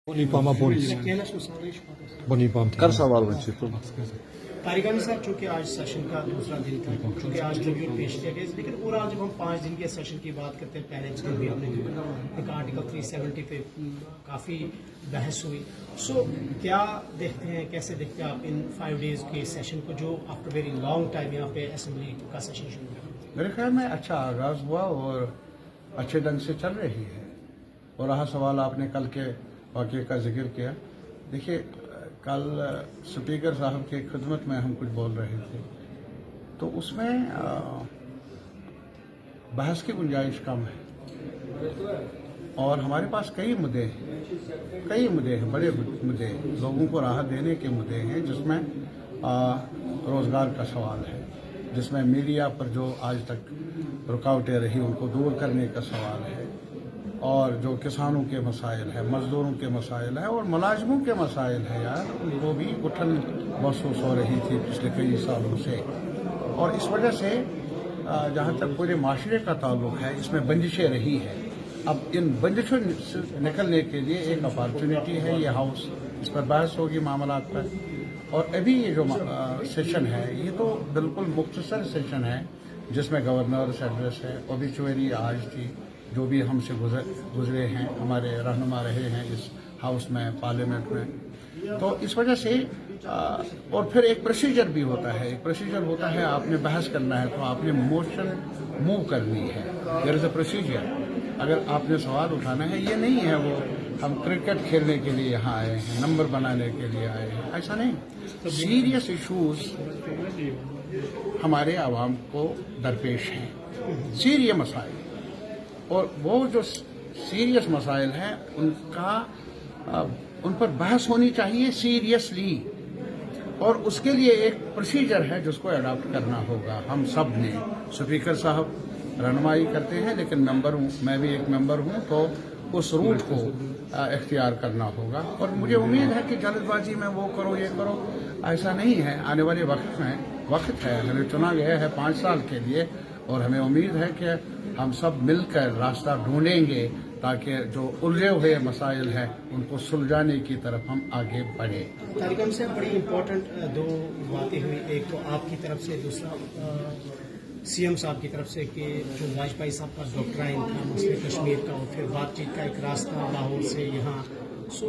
Bonipam abonis. Bonipam. कर सवाल बच्चे तो तारिगामी साहब, चूंकि आज सेशन का दूसरा दिन था, चूंकि आज रिव्यू पेश किया गया, लेकिन ओवरऑल जब हम 5 दिन के सेशन की बात करते हैं, पहले दिन भी हमने एक आर्टिकल 370 पे काफ़ी बहस हुई। सो क्या देखते हैं, कैसे देखते हैं आप इन 5 डेज के सेशन को, जो आफ्टर वेरी लॉन्ग टाइम यहाँ पे असेंबली का सेशन शुरू हुआ? मेरे ख्याल में अच्छा आगाज हुआ और अच्छे ढंग से चल रही है। और रहा सवाल आपने कल के वाक़े का जिक्र किया। देखिए, कल स्पीकर साहब की खिदमत में हम कुछ बोल रहे थे तो उसमें बहस की गुंजाइश कम है और हमारे पास कई मुद्दे हैं, बड़े मुद्दे, लोगों को राहत देने के मुद्दे हैं, जिसमें रोज़गार का सवाल है, जिसमें मीडिया पर जो आज तक रुकावटें रही उनको दूर करने का सवाल है, और जो किसानों के मसाइल है, मजदूरों के मसाइल है और मुलाजमों के मसाइल है यार, उनको भी उठन महसूस हो रही थी पिछले कई सालों से। और इस वजह से जहाँ तक पूरे माशरे का ताल्लुक है, इसमें बंदिशें रही है। अब इन बंदिशों से निकलने के लिए एक अपॉर्चुनिटी है ये हाउस, इस पर बहस होगी मामलात पर। और अभी ये जो सेशन है ये तो बिल्कुल मुख्तसर सेशन है, जिसमें गवर्नर एड्रेस है, ओबिचुअरी आज थी, जो भी हमसे गुजरे हैं, हमारे रहनुमा रहे हैं इस हाउस में, पार्लियामेंट में। तो इस वजह से और फिर एक प्रोसीजर भी होता है, आपने बहस करना है तो आपने मोशन मूव करनी है, देयर इज अ प्रोसीजर। अगर आपने सवाल उठाना है, ये नहीं है वो हम क्रिकेट खेलने के लिए यहाँ आए हैं, नंबर बनाने के लिए आए हैं, ऐसा नहीं। सीरियस इशूज हमारे आवाम को दरपेश हैं, सीरियस मसाइल, और वो जो सीरियस मसाइल हैं उन पर बहस होनी चाहिए सीरियसली, और उसके लिए एक प्रोसीजर है जिसको अडॉप्ट करना होगा। हम सब ने, स्पीकर साहब रहनुमाई करते हैं, लेकिन मेंबर हूँ, मैं भी एक मेंबर हूँ, तो उस रूट को इख्तियार करना होगा। और मुझे उम्मीद है कि जल्दबाजी में वो करो ये करो, ऐसा नहीं है। आने वाले वक्त है, हमें चुना गया है 5 साल के लिए, और हमें उम्मीद है कि हम सब मिलकर रास्ता ढूंढेंगे ताकि जो उलझे हुए मसाइल हैं उनको सुलझाने की तरफ हम आगे बढ़े। तारिगामी साहब, बड़ी इम्पोर्टेंट 2 बातें हुई, एक तो आपकी तरफ से, दूसरा सीएम साहब की तरफ से, कि जो वाजपेयी साहब का डॉक्ट्राइन था मसले कश्मीर का, और फिर बातचीत का एक रास्ता लाहौर से यहाँ। सो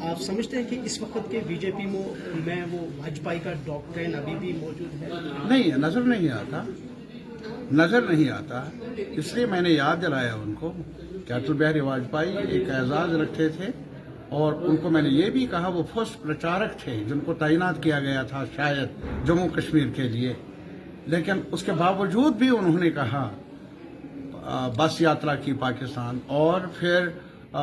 आप समझते हैं कि इस वक्त के बीजेपी में वो वाजपेयी का डॉक्ट्राइन अभी भी मौजूद है? नहीं, नजर नहीं आता, इसलिए मैंने याद दिलाया उनको कि अटल बिहारी वाजपेयी एक एजाज रखते थे, और उनको मैंने ये भी कहा वो फर्स्ट प्रचारक थे जिनको तैनात किया गया था शायद जम्मू कश्मीर के लिए, लेकिन उसके बावजूद भी उन्होंने कहा बस यात्रा की पाकिस्तान, और फिर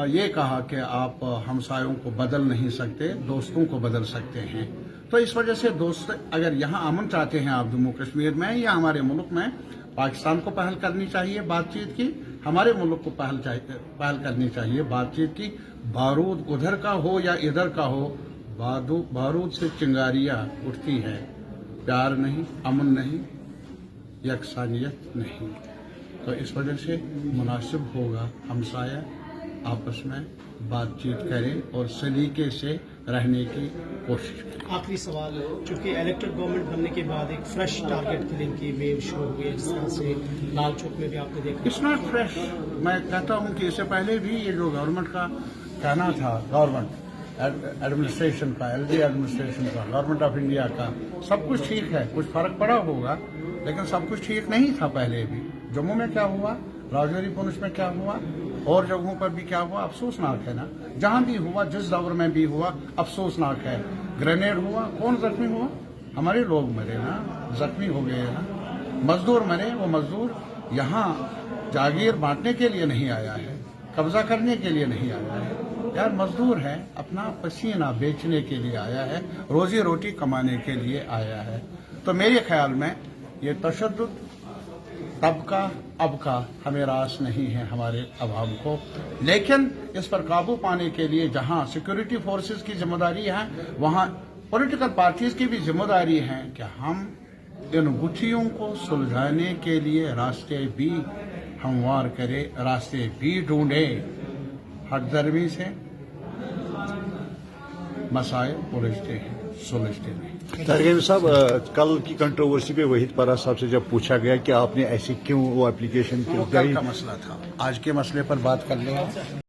ये कहा कि आप हमसायों को बदल नहीं सकते, दोस्तों को बदल सकते हैं। तो इस वजह से दोस्त अगर यहाँ अमन चाहते हैं आप जम्मू कश्मीर में या हमारे मुल्क में, पाकिस्तान को पहल करनी चाहिए बातचीत की, हमारे मुल्क को पहल करनी चाहिए बातचीत की। बारूद उधर का हो या इधर का हो, बारूद से चिंगारियां उठती है, प्यार नहीं, अमन नहीं, यकसानियत नहीं। तो इस वजह से मुनासिब होगा हमसाया आपस में बातचीत करें और सलीके से रहने की कोशिश करें। आखिरी सवाल, चूंकि इलेक्टेड गवर्नमेंट बनने के बाद एक फ्रेश टारगेट किलिंग की वेव शुरू हुई है, जिस तरह से लाल चौक में भी आपने देखा। It's not fresh. मैं कहता हूं कि इससे पहले भी ये जो गवर्नमेंट का कहना था, गवर्नमेंट एडमिनिस्ट्रेशन का, एलजी एडमिनिस्ट्रेशन का, गवर्नमेंट ऑफ इंडिया का, सब कुछ ठीक है, कुछ फर्क पड़ा होगा, लेकिन सब कुछ ठीक नहीं था पहले भी। जम्मू में क्या हुआ, राजौरी पुंछ में क्या हुआ, और जगहों पर भी क्या हुआ, अफसोसनाक है ना। जहां भी हुआ, जिस दौर में भी हुआ, अफसोसनाक है। ग्रेनेड हुआ, कौन जख्मी हुआ? हमारे लोग मरे ना, जख्मी हो गए ना। मजदूर मरे, वो मजदूर यहाँ जागीर बांटने के लिए नहीं आया है, कब्जा करने के लिए नहीं आया है यार। मजदूर है, अपना पसीना बेचने के लिए आया है, रोजी रोटी कमाने के लिए आया है। तो मेरे ख्याल में ये तशद्दुद तब का अब का हमें रास नहीं है हमारे अवाम को, लेकिन इस पर काबू पाने के लिए जहां सिक्योरिटी फोर्सेस की जिम्मेदारी है, वहां पॉलिटिकल पार्टीज की भी जिम्मेदारी है कि हम इन गुत्थियों को सुलझाने के लिए रास्ते भी हमवार करें, रास्ते भी ढूंढें। हटदर्मी से मसाइल उलझते हैं सुलझते नहीं। तारगेम साहब, कल की कंट्रोवर्सी पे वहीद परा साहब से जब पूछा गया कि आपने ऐसी क्यों वो एप्लीकेशन वो कल का मसला था, आज के मसले पर बात कर लें।